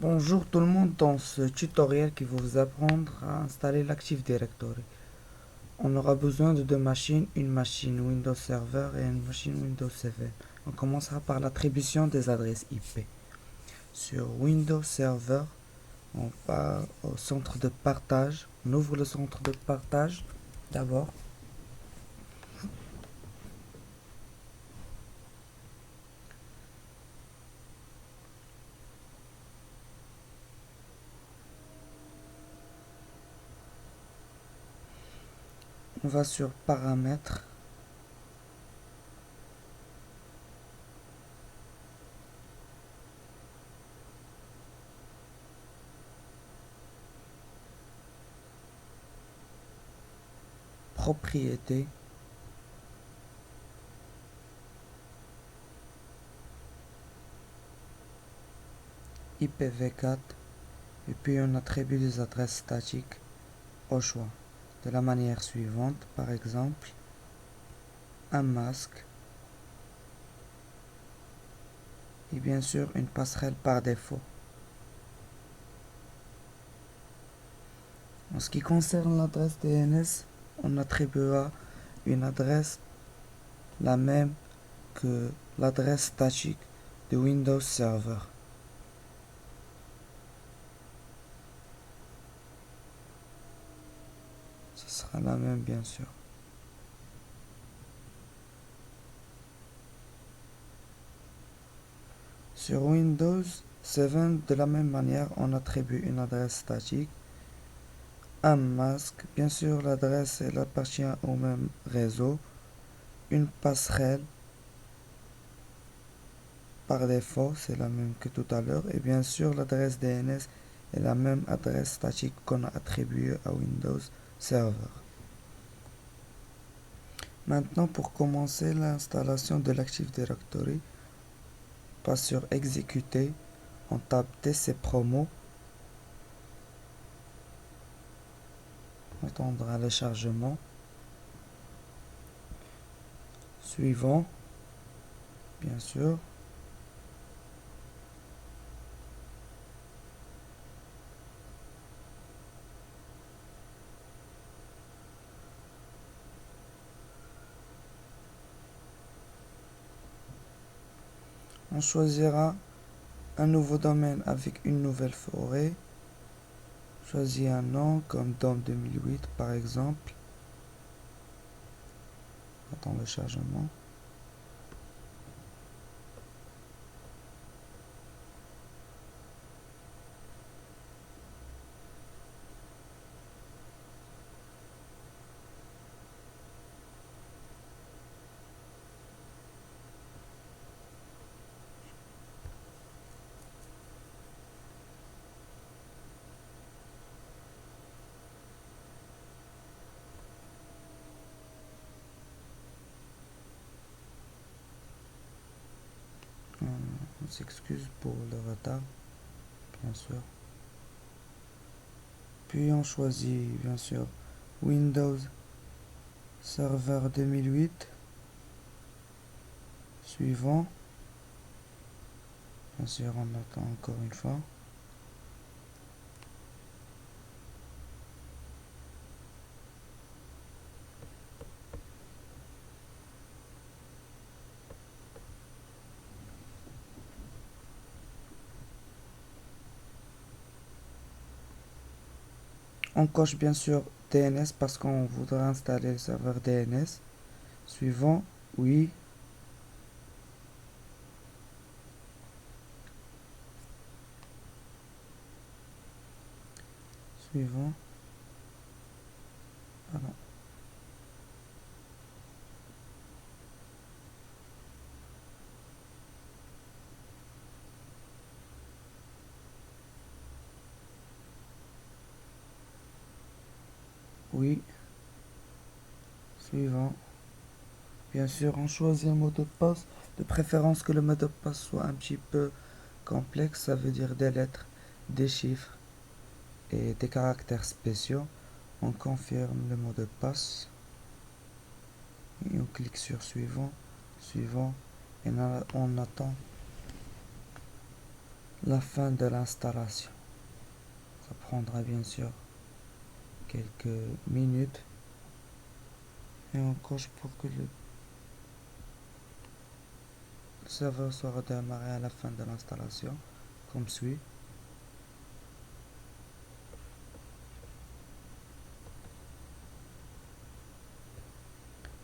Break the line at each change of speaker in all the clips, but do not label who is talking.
Bonjour tout le monde, dans ce tutoriel qui va vous apprendre à installer l'Active Directory. On aura besoin de deux machines, une machine Windows Server et une machine Windows 7. On commencera par l'attribution des adresses IP. Sur Windows Server, on va au centre de partage. On ouvre le centre de partage d'abord. On va sur Paramètres. Propriétés. IPv4. Et puis on attribue des adresses statiques au choix. De la manière suivante, par exemple, un masque et bien sûr une passerelle par défaut. En ce qui concerne l'adresse DNS, on attribuera une adresse la même que l'adresse statique de Windows Server. Ce sera la même bien sûr. Sur Windows 7, de la même manière, on attribue une adresse statique, un masque, bien sûr l'adresse elle appartient au même réseau, une passerelle par défaut, c'est la même que tout à l'heure, et bien sûr l'adresse DNS est la même adresse statique qu'on a attribuée à Windows Server. Maintenant, pour commencer l'installation de l'Active Directory, on passe sur Exécuter, on tape DC Promo, on attendra le chargement. Suivant, bien sûr. On choisira un nouveau domaine avec une nouvelle forêt. Choisis un nom comme DOM 2008 par exemple. Attends le chargement. On s'excuse pour le retard, bien sûr. Puis on choisit bien sûr Windows Server 2008. Suivant. Bien sûr, on attend encore une fois. On coche bien sûr DNS parce qu'on voudra installer le serveur DNS. Suivant, oui. Suivant. Pardon. Oui. Suivant. Bien sûr, on choisit un mot de passe. De préférence que le mot de passe soit un petit peu complexe. Ça veut dire des lettres, des chiffres et des caractères spéciaux. On confirme le mot de passe. Et on clique sur suivant. Suivant. Et on attend la fin de l'installation. Ça prendra bien sûr quelques minutes et on coche pour que le serveur soit redémarré à la fin de l'installation, comme suit.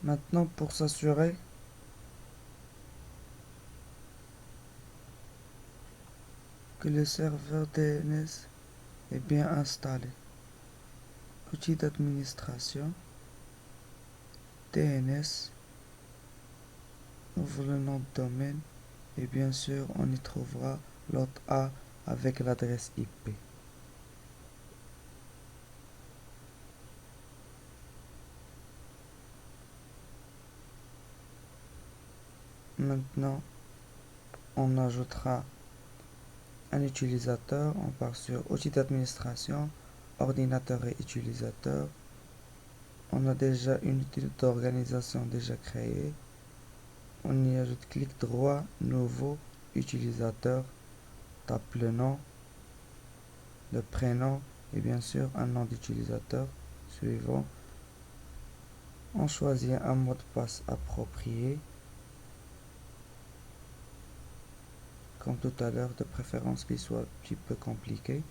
Maintenant, pour s'assurer que le serveur DNS est bien installé, outil d'administration, DNS, ouvre le nom de domaine et bien sûr on y trouvera l'autre A avec l'adresse IP. Maintenant, on ajoutera un utilisateur. On part sur outil d'administration, ordinateur et utilisateur. On a déjà une utilité d'organisation déjà créée. On y ajoute clic droit, nouveau, utilisateur, tape le nom, le prénom et bien sûr un nom d'utilisateur suivant. On choisit un mot de passe approprié, comme tout à l'heure, de préférence qu'il soit un petit peu compliqué.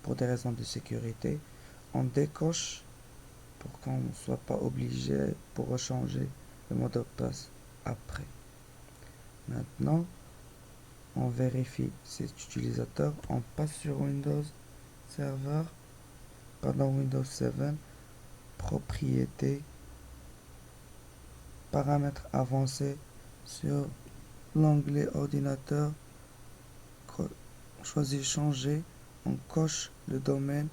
Pour des raisons de sécurité, on décoche pour qu'on ne soit pas obligé pour rechanger le mot de passe après. Maintenant, on vérifie cet utilisateur. On passe sur Windows Server, pardon, Windows 7, propriétés, paramètres avancés sur l'onglet ordinateur. On choisit changer, on coche le domaine,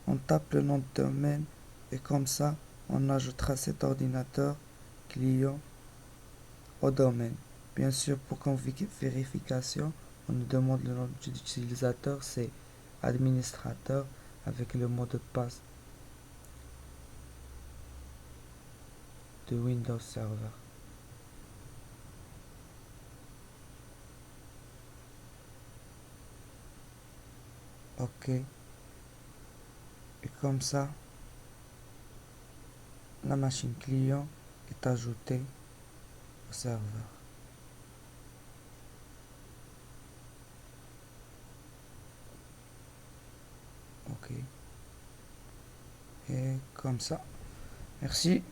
on tape le nom de domaine et comme ça on ajoutera cet ordinateur client au domaine. Bien sûr, pour vérification, on nous demande le nom d'utilisateur, c'est administrateur avec le mot de passe de Windows Server. OK. Et comme ça, la machine client est ajoutée au serveur. OK. Et comme ça. Merci.